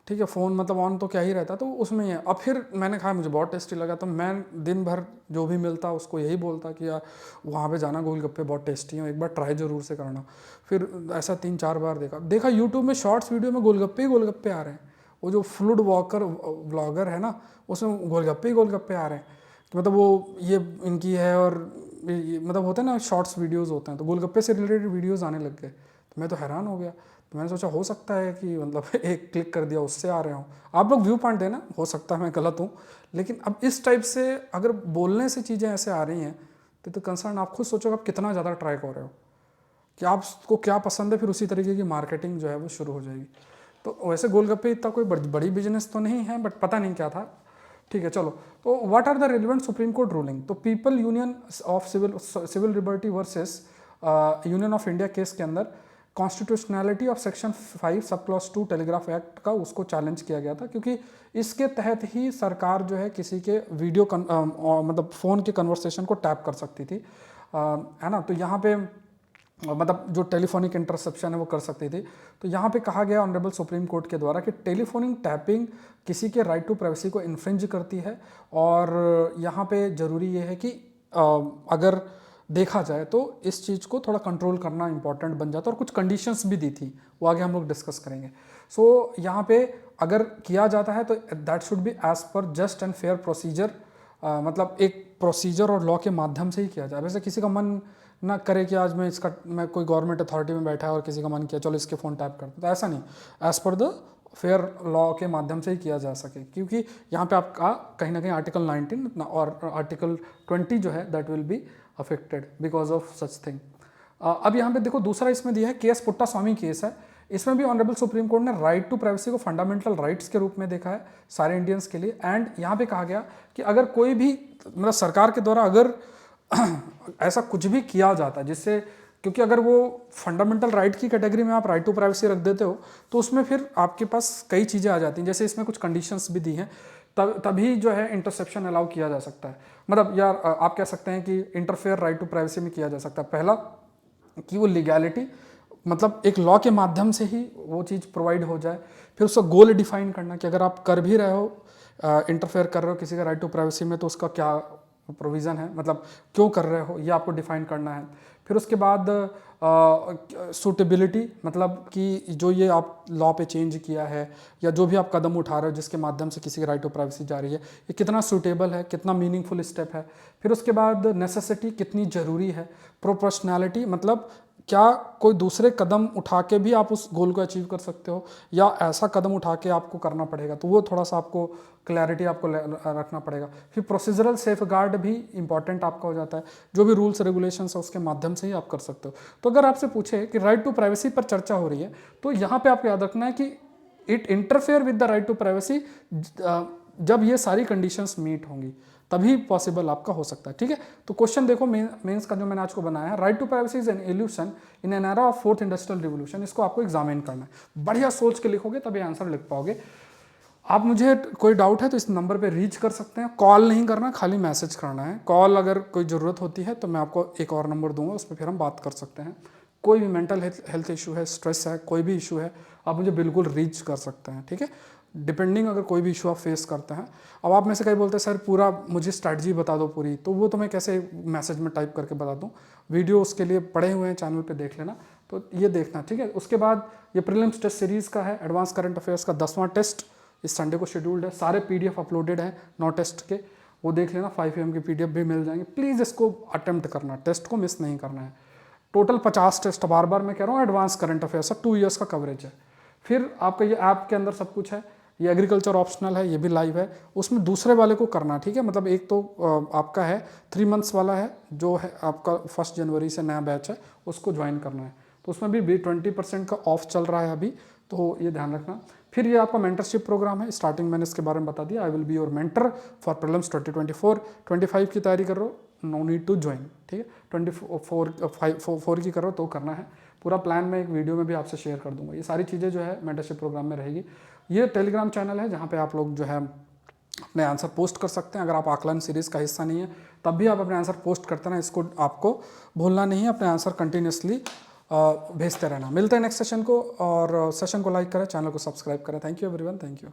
ठीक है। फ़ोन मतलब ऑन तो क्या ही रहता, तो उसमें ही है। अब फिर मैंने खाया, मुझे बहुत टेस्टी लगा, तो मैं दिन भर जो भी मिलता उसको यही बोलता कि यार वहाँ पे जाना, गोलगप्पे बहुत टेस्टी हैं, एक बार ट्राई ज़रूर से करना। फिर ऐसा 3-4 बार देखा यूट्यूब में शॉर्ट्स वीडियो में गोलगप्पे ही गोलगप्पे आ रहे हैं। वो जो फूड वॉकर व्लॉगर है ना, उसमें गोलगप्पे ही गोलगप्पे आ रहे हैं कि मतलब वो ये इनकी है, और मतलब होता है ना शॉर्ट्स वीडियोज़ होते हैं, तो गोलगप्पे से रिलेटेड वीडियोज़ आने लग गए। तो मैं तो हैरान हो गया। तो मैंने सोचा हो सकता है कि मतलब एक क्लिक कर दिया उससे आ रहे हो। आप लोग व्यू पॉइंट देना, हो सकता है मैं गलत हूँ, लेकिन अब इस टाइप से अगर बोलने से चीज़ें ऐसे आ रही हैं तो कंसर्न आप खुद सोचो आप कितना ज़्यादा ट्राई कर रहे हो, कि आपको क्या पसंद है, फिर उसी तरीके की मार्केटिंग जो है वो शुरू हो जाएगी। तो वैसे गोलगप्पे इतना कोई बड़ी बिजनेस तो नहीं है, बट पता नहीं क्या था, ठीक है। चलो, तो what are the relevant supreme court ruling. तो people union of civil liberty versus union of India case के अंदर constitutionality of section 5 sub clause 2 telegraph act का उसको चैलेंज किया गया था, क्योंकि इसके तहत ही सरकार जो है किसी के वीडियो मतलब फ़ोन के कन्वर्सेशन को टैप कर सकती थी, है ना। तो यहाँ पे मतलब जो टेलीफोनिक इंटरसेप्शन है वो कर सकती थी। तो यहाँ पे कहा गया ऑनरेबल सुप्रीम कोर्ट के द्वारा कि टेलीफोनिक टैपिंग किसी के राइट टू प्राइवेसी को इन्फ्रिंज करती है, और यहाँ पे ज़रूरी ये है कि अगर देखा जाए तो इस चीज़ को थोड़ा कंट्रोल करना इंपॉर्टेंट बन जाता है, और कुछ कंडीशंस भी दी थी, वो आगे हम लोग डिस्कस करेंगे। सो यहाँ पे अगर किया जाता है तो that should be as per just and fair procedure, मतलब एक प्रोसीजर और लॉ के माध्यम से ही किया जाए। वैसे किसी का मन ना करे कि आज मैं कोई गवर्नमेंट अथॉरिटी में बैठा है और किसी का मन किया चलो इसके फ़ोन टैप करते, तो ऐसा नहीं, as per the fair law के माध्यम से ही किया जा सके, क्योंकि यहाँ पे आपका कहीं ना कहीं आर्टिकल 19 और आर्टिकल 20 जो है that will be affected because of such thing. अब यहाँ पे देखो दूसरा इसमें दिया है केएस पुट्टा स्वामी केस है। इसमें भी ऑनरेबल सुप्रीम कोर्ट ने राइट टू प्राइवेसी को फंडामेंटल राइट्स के रूप में देखा है सारे इंडियंस के लिए। एंड यहाँ पे कहा गया कि अगर कोई भी मतलब सरकार के द्वारा अगर ऐसा कुछ भी किया जाता है जिससे, क्योंकि अगर वो फंडामेंटल राइट की कैटेगरी में आप राइट टू प्राइवेसी रख देते हो तो उसमें फिर आपके पास कई चीज़ें आ जाती हैं, जैसे इसमें कुछ कंडीशंस भी दी हैं, तभी जो है इंटरसेप्शन अलाउ किया जा सकता है। मतलब यार आप कह सकते हैं कि इंटरफेयर राइट टू प्राइवेसी में किया जा सकता है। पहला कि वो लीगैलिटी, मतलब एक लॉ के माध्यम से ही वो चीज़ प्रोवाइड हो जाए। फिर उसका गोल डिफाइन करना कि अगर आप कर भी रहे हो, इंटरफेयर कर रहे हो किसी का राइट टू प्राइवेसी में, तो उसका क्या प्रोविज़न है, मतलब क्यों कर रहे हो, ये आपको डिफाइन करना है। फिर उसके बाद सूटेबिलिटी, मतलब कि जो ये आप लॉ पे चेंज किया है या जो भी आप कदम उठा रहे हो जिसके माध्यम से किसी की राइट टू प्राइवेसी जा रही है, ये कितना सूटेबल है, कितना मीनिंगफुल स्टेप है। फिर उसके बाद नेसेसिटी, कितनी ज़रूरी है। प्रोपोर्शनैलिटी, मतलब क्या कोई दूसरे कदम उठा के भी आप उस गोल को अचीव कर सकते हो, या ऐसा कदम उठा के आपको करना पड़ेगा, तो वो थोड़ा सा आपको क्लैरिटी आपको रखना पड़ेगा। फिर प्रोसीजरल सेफ गार्ड भी इंपॉर्टेंट आपका हो जाता है, जो भी रूल्स रेगुलेशंस है उसके माध्यम से ही आप कर सकते हो। तो अगर आपसे पूछे कि राइट टू प्राइवेसी पर चर्चा हो रही है, तो यहाँ पे आपको याद रखना है कि it interfere with the right to privacy, जब ये सारी कंडीशंस मीट होंगी तभी पॉसिबल आपका हो सकता है। ठीक है, तो क्वेश्चन देखो मेंस का जो मैंने आज को बनाया है, right to privacy is an illusion in an era of fourth industrial revolution. इसको आपको एग्जामिन करना है, बढ़िया सोच के लिखोगे तभी आंसर लिख पाओगे। आप मुझे कोई डाउट है तो इस नंबर पे रीच कर सकते हैं, कॉल नहीं करना, खाली मैसेज करना है। कॉल अगर कोई ज़रूरत होती है तो मैं आपको एक और नंबर दूंगा, उस पर फिर हम बात कर सकते हैं। कोई भी मेंटल हेल्थ इशू है, स्ट्रेस है, कोई भी इशू है, आप मुझे बिल्कुल रीच कर सकते हैं। ठीक है, डिपेंडिंग अगर कोई भी इशू आप फेस करते हैं। अब आप में से कई बोलते हैं सर पूरा मुझे स्ट्रैटेजी बता दो पूरी, तो वो तो मैं कैसे मैसेज में टाइप करके बता दूं। वीडियो उसके लिए पड़े हुए हैं चैनल पे, देख लेना, तो ये देखना। ठीक है, उसके बाद ये प्रीलिम्स टेस्ट सीरीज़ का है, एडवांस करंट अफेयर्स का 10वां टेस्ट इस संडे को शेड्यूल्ड है। सारे PDF अपलोडेड हैं 9 टेस्ट के, वो देख लेना। 5 AM की PDF भी मिल जाएंगे। प्लीज़ इसको अटेम्प्ट करना, टेस्ट को मिस नहीं करना है। टोटल 50 टेस्ट, बार बार मैं कह रहा हूँ, एडवांस करंट अफेयर्स 2 ईयर्स का कवरेज है। फिर आपका ये ऐप के अंदर सब कुछ है, ये एग्रीकल्चर ऑप्शनल है, ये भी लाइव है, उसमें दूसरे वाले को करना। ठीक है, मतलब एक तो आपका है 3 मंथ्स वाला है, जो है आपका 1 जनवरी से नया बैच है, उसको ज्वाइन करना है। तो उसमें भी 20% का ऑफ चल रहा है अभी, तो ये ध्यान रखना। फिर ये आपका मेंटरशिप प्रोग्राम है, स्टार्टिंग मैंने इसके बारे में बता दिया। I will be your mentor for prelims 2024-25 की तैयारी कर रहे हो, नो नीड टू ज्वाइन। ठीक है, 24 की करो तो करना है। पूरा प्लान मैं एक वीडियो में भी आपसे शेयर कर दूंगा। ये सारी चीज़ें जो है मेंटरशिप प्रोग्राम में रहेगी। ये टेलीग्राम चैनल है जहाँ पे आप लोग जो है अपने आंसर पोस्ट कर सकते हैं। अगर आप आकलन सीरीज़ का हिस्सा नहीं है तब भी आप अपने आंसर पोस्ट करते रहना, इसको आपको भूलना नहीं है, अपने आंसर कंटिन्यूसली भेजते रहना। मिलते हैं नेक्स्ट सेशन को, और सेशन को लाइक करें, चैनल को सब्सक्राइब करें। Thank you everyone, thank you.